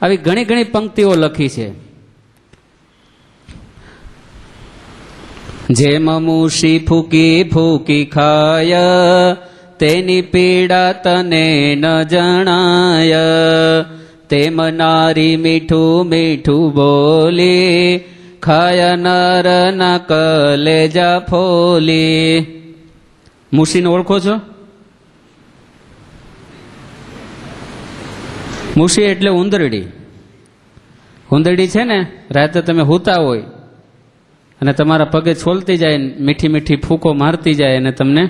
આવી ઘણી ઘણી પંક્તિઓ લખી છે. જેમ મૂષી ફૂકી ફૂકી ખાય, તેની પીડા તને ન જણાય. તેમ નારી મીઠું મીઠું બોલી, ખાય નર ના કલેજા ફોલી. મૂષીને ઓળખો છો? મૂષી એટલે ઉંદરડી. ઉંદરડી છે ને, રાતે તમે હૂતા હોય અને તમારા પગે છોલતી જાય, મીઠી મીઠી ફૂંકો મારતી જાય અને તમને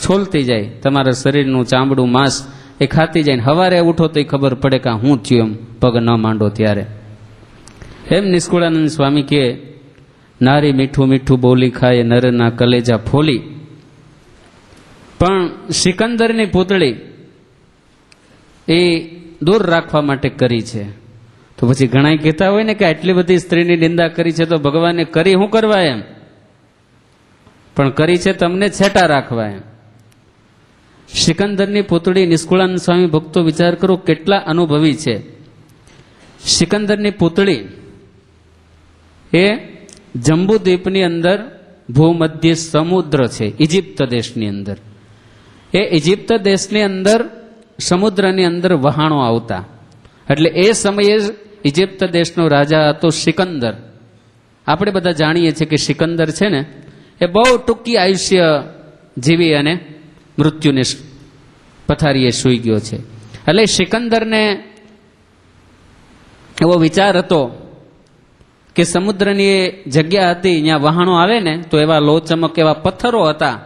છોલતી જાય. તમારા શરીરનું ચામડું માંસ એ ખાતી જાય. હવારે ઉઠો તો ખબર પડે કે હું થયું, એમ પગ ન માંડો ત્યારે. એમ નિષ્કુળાનંદ સ્વામી કે નારી મીઠું મીઠું બોલી, ખાય નરના કલેજા ફોલી. પણ સિકંદરની પૂતળી એ દૂર રાખવા માટે કરી છે. તો પછી ઘણા કહેતા હોય ને કે આટલી બધી સ્ત્રીની નિંદા કરી છે તો ભગવાને કરી શું કરવા એમ, પણ કરી છે તમને છેટા રાખવા એમ. સિકંદરની પૂતળી, નિષ્કુળાનંદ સ્વામી ભક્તો વિચાર કરો કેટલા અનુભવી છે. સિકંદરની પૂતળી એ જંબુદ્વીપની અંદર ભૂમધ્ય સમુદ્ર છે, ઇજિપ્ત દેશની અંદર. એ ઇજિપ્ત દેશની અંદર સમુદ્રની અંદર વહાણો આવતા. એટલે એ સમયે ઇજિપ્ત દેશનો રાજા હતો સિકંદર. આપણે બધા જાણીએ છીએ કે સિકંદર છે ને એ બહુ ટૂંકી આયુષ્ય જીવી અને મૃત્યુને પથારીએ સૂઈ ગયો છે. એટલે સિકંદરને એવો વિચાર હતો કે સમુદ્રની એ જગ્યા હતી ત્યાં વહાણો આવે ને તો એવા લોચમક એવા પથ્થરો હતા,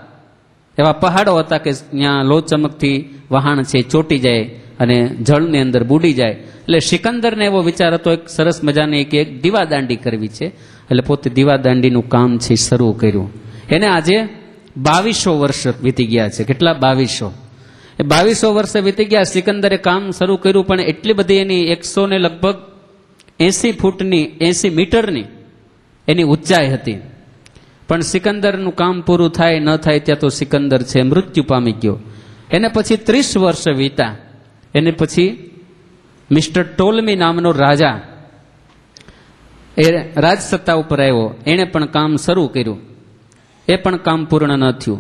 એવા પહાડો હતા કે ત્યાં લોચમકથી વહાણ છે ચોટી જાય અને જળની અંદર બુડી જાય. એટલે સિકંદરને એવો વિચાર હતો એક સરસ મજાની એક દીવાદાંડી કરવી છે. એટલે પોતે દીવાદાંડીનું કામ છે શરૂ કર્યું. એને આજે 2200 વર્ષ વીતી ગયા છે. કેટલા? 2200. એ 2200 વર્ષ વીતી ગયા. સિકંદરે કામ શરૂ કર્યું, પણ એટલી બધી એની 100 ને લગભગ 80 ફૂટની 80 મીટરની એની ઊંચાઈ હતી. પણ સિકંદરનું કામ પૂરું થાય ન થાય ત્યાં તો સિકંદર છે મૃત્યુ પામી ગયો. એને પછી 30 વર્ષ વીતા. એને પછી મિસ્ટર ટોલમી નામનો રાજા એ રાજસત્તા ઉપર આવ્યો. એણે પણ કામ શરૂ કર્યું, એ પણ કામ પૂર્ણ ન થયું.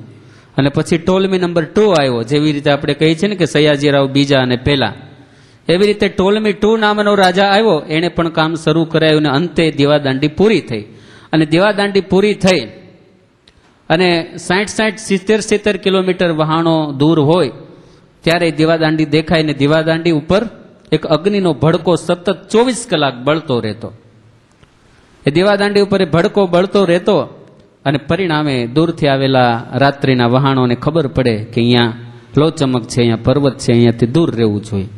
અને પછી ટોલમી નંબર 2 આવ્યો. જેવી રીતે આપણે કહીએ છીએ ને કે સયાજીરાવ બીજા અને પહેલા, એવી રીતે ટોલમી 2 નામનો રાજા આવ્યો. એણે પણ કામ શરૂ કરાયું અને અંતે દીવાદાંડી પૂરી થઈ. અને દીવાદાંડી પૂરી થઈ અને 60-70 કિલોમીટર વહાણો દૂર હોય ત્યારે દીવાદાંડી દેખાય ને દીવાદાંડી ઉપર એક અગ્નિનો ભડકો સતત 24 કલાક બળતો રહેતો. એ દીવાદાંડી ઉપર એ ભડકો બળતો રહેતો અને પરિણામે દૂરથી આવેલા રાત્રિના વહાણોને ખબર પડે કે અહીંયા લોચમક છે, અહીંયા પર્વત છે, અહીંયાથી દૂર રહેવું જોઈએ.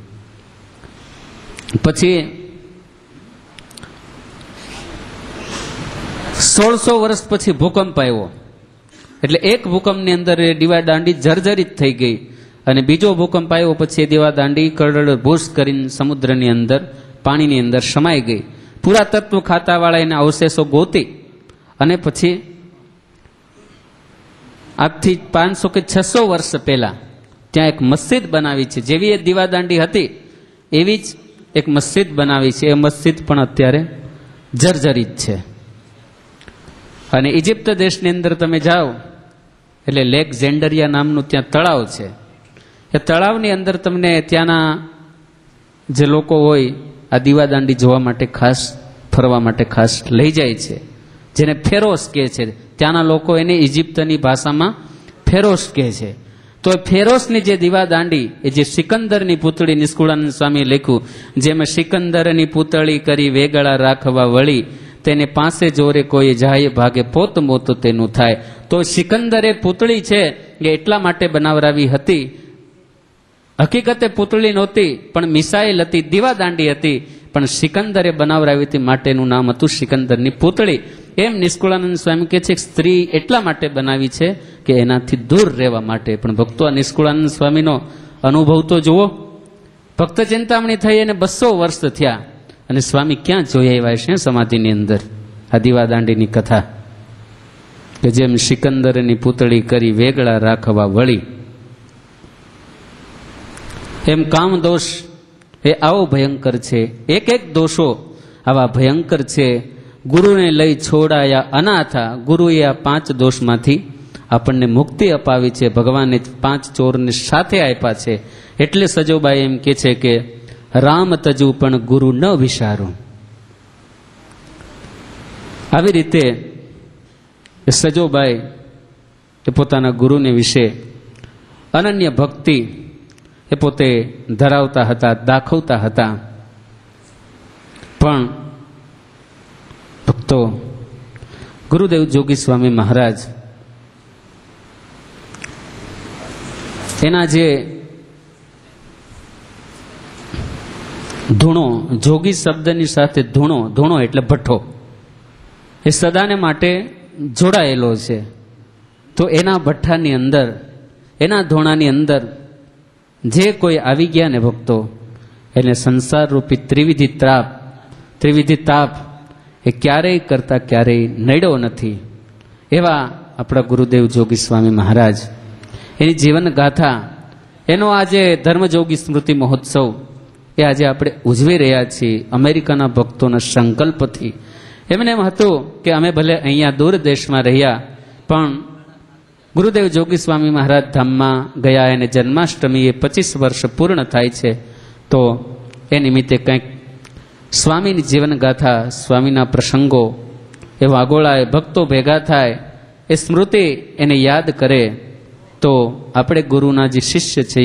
પછી 1600 વર્ષ પછી ભૂકંપ આવ્યો. એટલે એક ભૂકંપની અંદર એ દીવાદાંડી જર્જરિત થઈ ગઈ અને બીજો ભૂકંપ આવ્યો પછી એ દીવાદાંડી કરડડ ભૂસ કરીને સમુદ્રની અંદર પાણીની અંદર સમાઈ ગઈ. પુરાતત્વ ખાતાવાળા એના અવશેષો ગોતી અને પછી આજથી 500 કે 600 વર્ષ પહેલા ત્યાં એક મસ્જિદ બનાવી છે. જેવી એ દીવાદાંડી હતી એવી જ એક મસ્જિદ બનાવી છે. એ મસ્જિદ પણ અત્યારે જર્જરિત છે. અને ઇજિપ્ત દેશની અંદર તમે જાઓ એટલે લેકઝેન્ડરિયા નામનું ત્યાં તળાવ છે. એ તળાવની અંદર તમને ત્યાંના જે લોકો હોય આ દીવાદાંડી જોવા માટે ખાસ, ફરવા માટે ખાસ લઈ જાય છે, જેને ફેરોસ કહે છે. ત્યાંના લોકો એને ઇજિપ્તની ભાષામાં ફેરોસ કહે છે. તો એ ફેરોસની જે દીવાદાંડી એ જે સિકંદરની પૂતળી, નિષ્કુળાનંદ સ્વામીએ લખ્યું, જેમ સિકંદરની પૂતળી કરી વેગળા રાખવા વળી, તેને પાસે જોરે કોઈ જાય ભાગે પોત મોત તેનું થાય. તો સિકંદરે પૂતળી છે એ એટલા માટે બનાવરાવી હતી. હકીકતે પૂતળી નહોતી પણ મિસાઇલ હતી, દીવાદાંડી હતી, પણ સિકંદરે બનાવરાવી હતી માટેનું નામ હતું સિકંદરની પૂતળી. એમ નિષ્કુળાનંદ સ્વામી કહે છે સ્ત્રી એટલા માટે બનાવી છે કે એનાથી દૂર રહેવા માટે. પણ ભક્તો આ નિષ્કુળાનંદ સ્વામીનો અનુભવ તો જુઓ. ભક્ત ચિંતામણી થઈ અને 200 વર્ષ થયા અને સ્વામી ક્યાં જોઈ આવ્યા છે સમાધિની અંદર આ દીવાદાંડીની કથા કે જેમ સિકંદરની પૂતળી કરી વેગળા રાખવા વળી, એમ કામ દોષ એ આવો ભયંકર છે. એક એક દોષો આવા ભયંકર છે. ગુરુને લઈ છોડાયા અનાથા. ગુરુએ આ 5 દોષમાંથી આપણને મુક્તિ અપાવી છે. ભગવાને 5 ચોરને સાથે આપ્યા છે. એટલે સજોબાઈ એમ કે છે કે રામ તજુ પણ ગુરુ ન વિચારો. આવી રીતે સજોબાઈ એ પોતાના ગુરુને વિશે અનન્ય ભક્તિ એ પોતે ધરાવતા હતા, દાખવતા હતા. પણ ભક્તો, ગુરુદેવ જોગી સ્વામી મહારાજ એના જે ધૂણો, જોગી શબ્દની સાથે ધૂણો, ધૂણો એટલે ભઠ્ઠો, એ સદાને માટે જોડાયેલો છે. તો એના ભઠ્ઠાની અંદર, એના ધોણાની અંદર જે કોઈ આવી ગયા ને ભક્તો, એને સંસાર રૂપી ત્રિવિધિ તાપ એ ક્યારેય કરતા ક્યારેય નડ્યો નથી. એવા આપણા ગુરુદેવ જોગી સ્વામી મહારાજ, એની જીવન ગાથા, એનો આજે ધર્મજોગી સ્મૃતિ મહોત્સવ એ આજે આપણે ઉજવી રહ્યા છીએ અમેરિકાના ભક્તોના સંકલ્પથી. એમને એમ હતું કે અમે ભલે અહીંયા દૂર દેશમાં રહ્યા, પણ ગુરુદેવ જોગી સ્વામી મહારાજ ધામમાં ગયા અને જન્માષ્ટમીએ 25 વર્ષ પૂર્ણ થાય છે. તો એ નિમિત્તે કંઈક સ્વામીની જીવનગાથા, સ્વામીના પ્રસંગો એ વાગોળાએ ભક્તો ભેગા થાય, એ સ્મૃતિ એને યાદ કરે તો આપણે ગુરુના જે શિષ્ય છે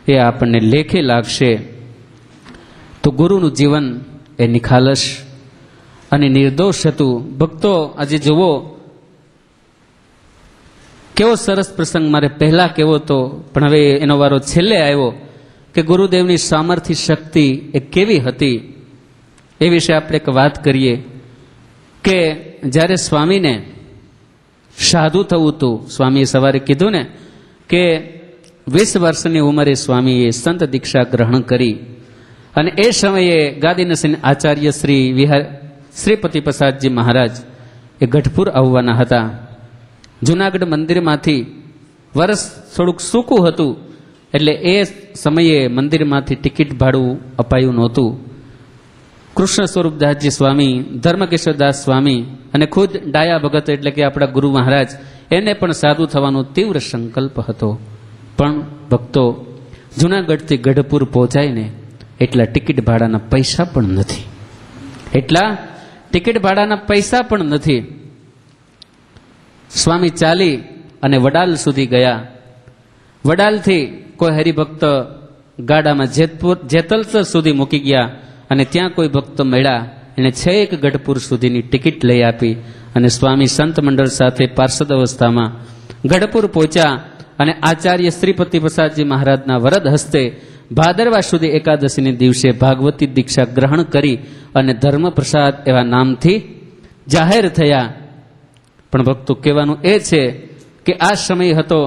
એ આપણને લેખે લાગશે. તો ગુરુનું જીવન એ નિખાલસ અને નિર્દોષ હતું. ભક્તો આજે જુઓ, કેવો સરસ પ્રસંગ મારે પહેલા કેવો હતો, પણ હવે એનો વારો છેલ્લે આવ્યો કે ગુરુદેવની સામર્થ્ય શક્તિ એ કેવી હતી એ વિશે આપણે એક વાત કરીએ. કે જ્યારે સ્વામીને સાધુ થવું હતું, સ્વામીએ સવારે કીધું ને કે 20 વર્ષની ઉંમરે સ્વામીએ સંત દીક્ષા ગ્રહણ કરી. અને એ સમયે ગાદીનસીન આચાર્ય શ્રીપતિ પ્રસાદજી મહારાજ એ ગઢપુર આવવાના હતા. જુનાગઢ મંદિરમાંથી વર્ષ થોડુંક સૂકું હતું, એટલે એ સમયે મંદિરમાંથી ટિકિટ ભાડું અપાયું નહોતું. કૃષ્ણ સ્વરૂપદાસજી સ્વામી, ધર્મકેશવદાસ સ્વામી અને ખુદ ડાયા ભગત એટલે કે આપણા ગુરુ મહારાજ, એને પણ સાધુ થવાનો તીવ્ર સંકલ્પ હતો. પણ ભક્તો, જુનાગઢથી ગઢપુર પહોંચાય ને એટલા ટિકિટ ભાડાના પૈસા પણ નથી. એટલા ટિકિટ ભાડાના પૈસા પણ નથી. સ્વામી ચાલી અને વડાલ સુધી ગયા. વડાલથી કોઈ હરિભક્ત ગાડામાં જેતલસર સુધી મૂકી ગયા અને ત્યાં કોઈ ભક્ત મળ્યા, એને છેક ગઢપુર સુધીની ટિકિટ લઈ આપી અને સ્વામી સંત મંડળ સાથે પાર્ષદ અવસ્થામાં ગઢપુર પહોંચ્યા. અને આચાર્ય શ્રીપતિ પ્રસાદજી મહારાજના વરદ હસ્તે ભાદરવા સુધી એકાદશીને દિવસે ભાગવતી દીક્ષા ગ્રહણ કરી અને ધર્મપ્રસાદ એવા નામથી જાહેર થયા. પણ ભક્તો, કહેવાનું એ છે કે આ સમય હતો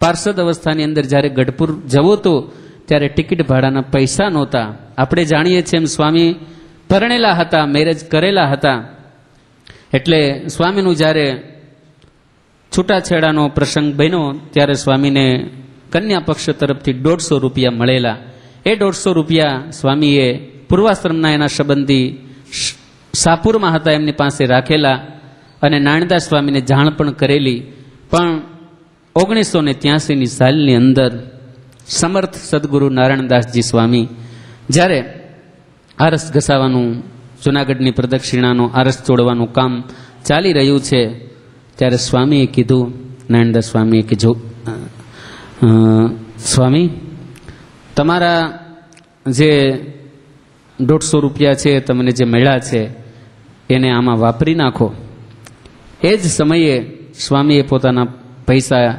પાર્ષદ અવસ્થાની અંદર, જ્યારે ગઢપુર જવું હતું ત્યારે ટિકિટ ભાડાના પૈસા નહોતા. આપણે જાણીએ છીએ એમ સ્વામી પરણેલા હતા, મેરેજ કરેલા હતા. એટલે સ્વામીનું જ્યારે છૂટાછેડાનો પ્રસંગ બન્યો ત્યારે સ્વામીને કન્યા પક્ષ તરફથી 150 રૂપિયા મળેલા. એ 150 રૂપિયા સ્વામીએ પૂર્વાશ્રમના એના સંબંધી સાપુરમાં હતા એમની પાસે રાખેલા અને નાણદાસ સ્વામીને જાણ પણ કરેલી. પણ 1983ની સાલની અંદર સમર્થ સદગુરુ નારાયણદાસજી સ્વામી જ્યારે આરસ ઘસાવાનું, જુનાગઢની પ્રદક્ષિણાનો આરસ ચોડવાનું કામ ચાલી રહ્યું છે ત્યારે સ્વામીએ કીધું, નારાયણદાસ સ્વામીએ કે જો સ્વામી, તમારા જે 150 રૂપિયા છે તમને જે મળ્યા છે એને આમાં વાપરી નાખો. એ જ સમયે સ્વામીએ પોતાના પૈસા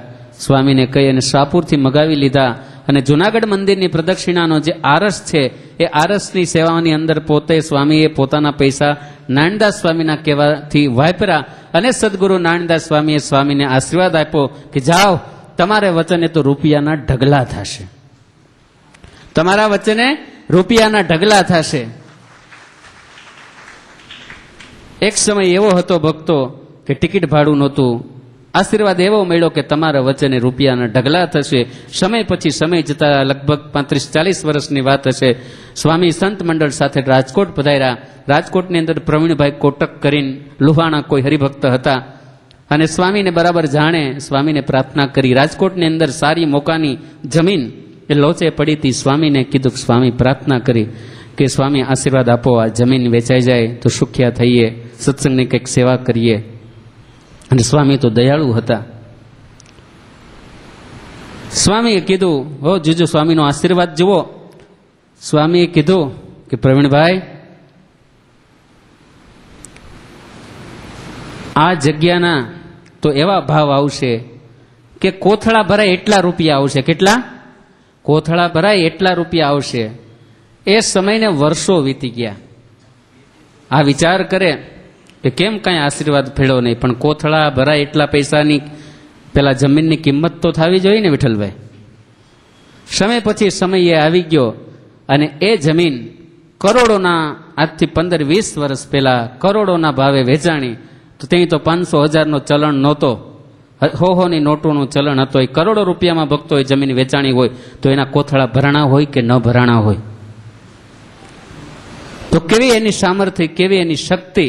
સ્વામીને કહી અને શાહપુરથી મગાવી લીધા અને જુનાગઢ મંદિરની પ્રદક્ષિણાનો જે આરસ છે એ આરસની સેવાની અંદર પોતે સ્વામીએ પોતાના પૈસા નારાયણદાસ સ્વામીના કહેવાથી વાપર્યા. અને સદગુરુ નારાયણદાસ સ્વામીએ સ્વામીને આશીર્વાદ આપ્યો કે જાઓ, તમારે વચને તો રૂપિયાના ઢગલા થશે, તમારા વચને રૂપિયાના ઢગલા થશે. એક સમય એવો હતો ભક્તો કે ટિકિટ ભાડું નહોતું, આશીર્વાદ એવો મળ્યો કે તમારા વચને રૂપિયાના ઢગલા થશે. સમય પછી સમય જતા લગભગ 35-40 વર્ષની વાત હશે. સ્વામી સંત મંડળ સાથે રાજકોટ પધાર્યા. રાજકોટની અંદર પ્રવીણભાઈ કોટક કરીને લુહાણા કોઈ હરિભક્ત હતા અને સ્વામીને બરાબર જાણે. સ્વામીને પ્રાર્થના કરી. રાજકોટની અંદર સારી મોકાની જમીન એ લોચે પડી હતી. સ્વામીને કીધું, સ્વામી પ્રાર્થના કરી કે સ્વામી આશીર્વાદ આપો, આ જમીન વેચાઈ જાય તો સુખ્યા થઈએ, સત્સંગની કંઈક સેવા કરીએ. અને સ્વામી તો દયાળુ હતા. સ્વામીએ કીધું, હો જોજો સ્વામીનો આશીર્વાદ જુઓ. સ્વામીએ કીધું કે પ્રવીણભાઈ, આ જગ્યાના તો એવા ભાવ આવશે કે કોથળા ભરાય એટલા રૂપિયા આવશે. કેટલા? કોથળા ભરાય એટલા રૂપિયા આવશે. એ સમયને વર્ષો વીતી ગયા. આ વિચાર કરે કે કેમ કાંઈ આશીર્વાદ ફેળો નહીં, પણ કોથળા ભરાય એટલા પૈસાની પેલા જમીનની કિંમત તો થવી જોઈએ ને વિઠ્ઠલભાઈ. સમય પછી સમય એ આવી ગયો અને એ જમીન કરોડોના, આજથી 15-20 વર્ષ પહેલા કરોડોના ભાવે વેચાણી. તો ત્યાં તો 500,000નો ચલણ નહોતો, હોની નોટોનું ચલણ હતો. એ કરોડો રૂપિયામાં ભક્તો એ જમીન વેચાણી હોય તો એના કોથળા ભરાણા હોય કે ન ભરાણા હોય. તો કેવી એની સામર્થ્ય, કેવી એની શક્તિ.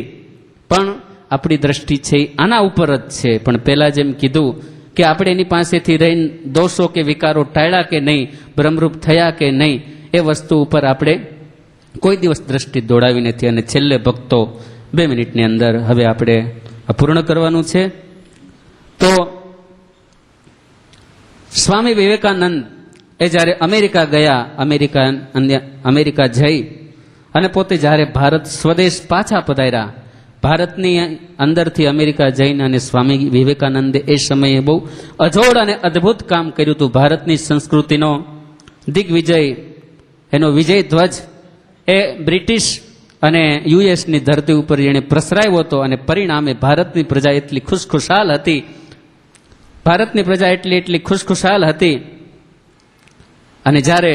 પણ આપણી દ્રષ્ટિ છે આના ઉપર જ છે. પણ પહેલા જેમ કીધું કે આપણે એની પાસેથી રહીને દોષો કે વિકારો ટાળ્યા કે નહીં, બ્રહ્મરૂપ થયા કે નહીં, એ વસ્તુ ઉપર આપણે કોઈ દિવસ દ્રષ્ટિ દોડાવી નથી. અને છેલ્લે ભક્તો 2 મિનિટની અંદર હવે આપણે પૂર્ણ કરવાનું છે. તો સ્વામી વિવેકાનંદ એ જ્યારે અમેરિકા ગયા, અમેરિકા જઈ અને પોતે જ્યારે ભારત સ્વદેશ પાછા પધાર્યા, ભારતની અંદરથી અમેરિકા જઈને અને સ્વામી વિવેકાનંદે એ સમયે બહુ અજોડ અને અદ્ભુત કામ કર્યું હતું. ભારતની સંસ્કૃતિનો દિગ્વિજય, એનો વિજય ધ્વજ એ બ્રિટિશ અને યુએસની ધરતી ઉપર જેણે પ્રસરાયો હતો. અને પરિણામે ભારતની પ્રજા એટલી ખુશખુશાલ હતી, ભારતની પ્રજા એટલી ખુશખુશાલ હતી. અને જ્યારે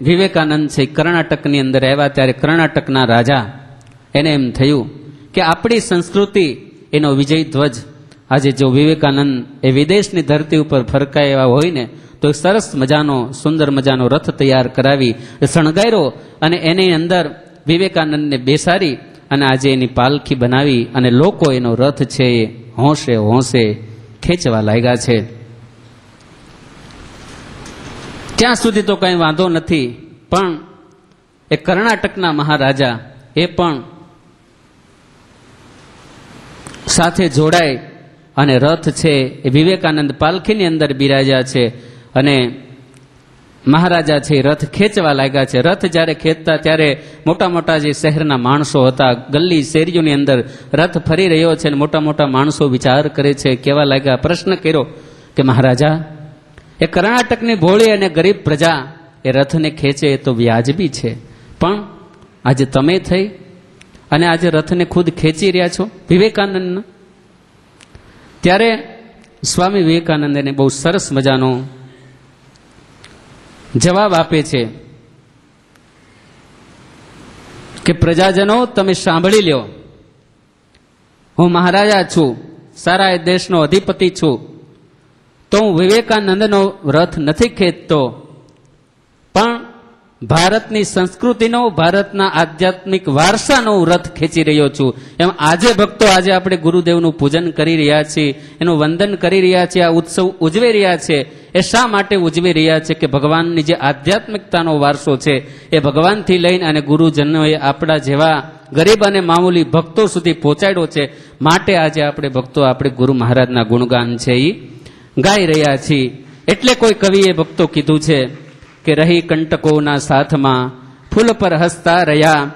વિવેકાનંદ છે કર્ણાટકની અંદર આવ્યા, ત્યારે કર્ણાટકના રાજા એને એમ થયું કે આપણી સંસ્કૃતિ, એનો વિજય ધ્વજ આજે જો વિવેકાનંદ એ વિદેશની ધરતી ઉપર ફરકાય એવા હોય ને, તો સરસ મજાનો, સુંદર મજાનો રથ તૈયાર કરાવી શણગાર્યો અને એની અંદર વિવેકાનંદને બેસાડી અને આજે એની પાલખી બનાવી અને લોકો એનો રથ છે એ હોંશે હોંશે ખેંચવા લાગ્યા છે. ત્યાં સુધી તો કંઈ વાંધો નથી, પણ એ કર્ણાટકના મહારાજા એ પણ સાથે જોડાય અને રથ છે એ વિવેકાનંદ પાલખીની અંદર બિરાજ્યા છે અને મહારાજા છે રથ ખેંચવા લાગ્યા છે. રથ જ્યારે ખેંચતા ત્યારે મોટા મોટા જે શહેરના માણસો હતા, ગલ્લી શેરીઓની અંદર રથ ફરી રહ્યો છે અને મોટા મોટા માણસો વિચાર કરે છે, કેવા લાગ્યા. પ્રશ્ન કર્યો કે મહારાજા, એ કર્ણાટકની ભોળી અને ગરીબ પ્રજા એ રથને ખેંચે એ તો વ્યાજબી છે, પણ આજે તમે થઈ અને આજે રથને ખુદ ખેંચી રહ્યા છો વિવેકાનંદના. ત્યારે સ્વામી વિવેકાનંદ એને બહુ સરસ મજાનો જવાબ આપે છે કે પ્રજાજનો તમે સાંભળી લ્યો, હું મહારાજા છું, સારા એ દેશનો અધિપતિ છું, તો હું વિવેકાનંદનો રથ નથી ખેંચતો, પણ ભારતની સંસ્કૃતિનો, ભારતના આધ્યાત્મિક વારસાનો રથ ખેંચી રહ્યો છું. એમ આજે ભક્તો, આજે આપણે ગુરુદેવનું પૂજન કરી રહ્યા છીએ, એનું વંદન કરી રહ્યા છીએ, આ ઉત્સવ ઉજવી રહ્યા છે. એ શા માટે ઉજવી રહ્યા છે કે ભગવાનની જે આધ્યાત્મિકતાનો વારસો છે એ ભગવાનથી લઈને અને ગુરુજનોએ આપણા જેવા ગરીબ અને મામૂલી ભક્તો સુધી પહોંચાડ્યો છે. માટે આજે આપણે ભક્તો આપણે ગુરુ મહારાજના ગુણગાન છે એ ગાઈ રહ્યા છીએ. એટલે કોઈ કવિએ ભક્તો કીધું છે કે રહી કંટકોના સાથમાં ફૂલ પર હસતા રહ્યા,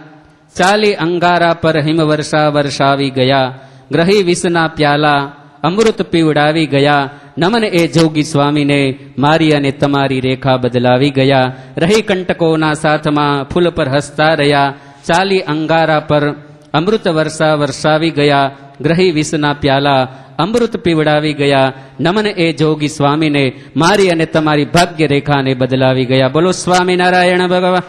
ચાલી અંગારા પર હિમવર્ષા વર્ષાવી ગયા, ગ્રહી વિષના પ્યાલા અમૃત પીવડાવી ગયા, નમન એ જોગી સ્વામીને મારી અને તમારી રેખા બદલાવી ગયા. રહી કંટકોના સાથમાં ફૂલ પર હસતા રહ્યા, ચાલી અંગારા પર અમૃત વર્ષા વર્ષાવી ગયા, ગ્રહી વિષના પ્યાલા અમૃત પીવડાવી ગયા, નમન એ જોગી સ્વામીને મારી અને તમારી ભાગ્ય રેખાને બદલાવી ગયા. બોલો સ્વામિનારાયણ ભગવાન.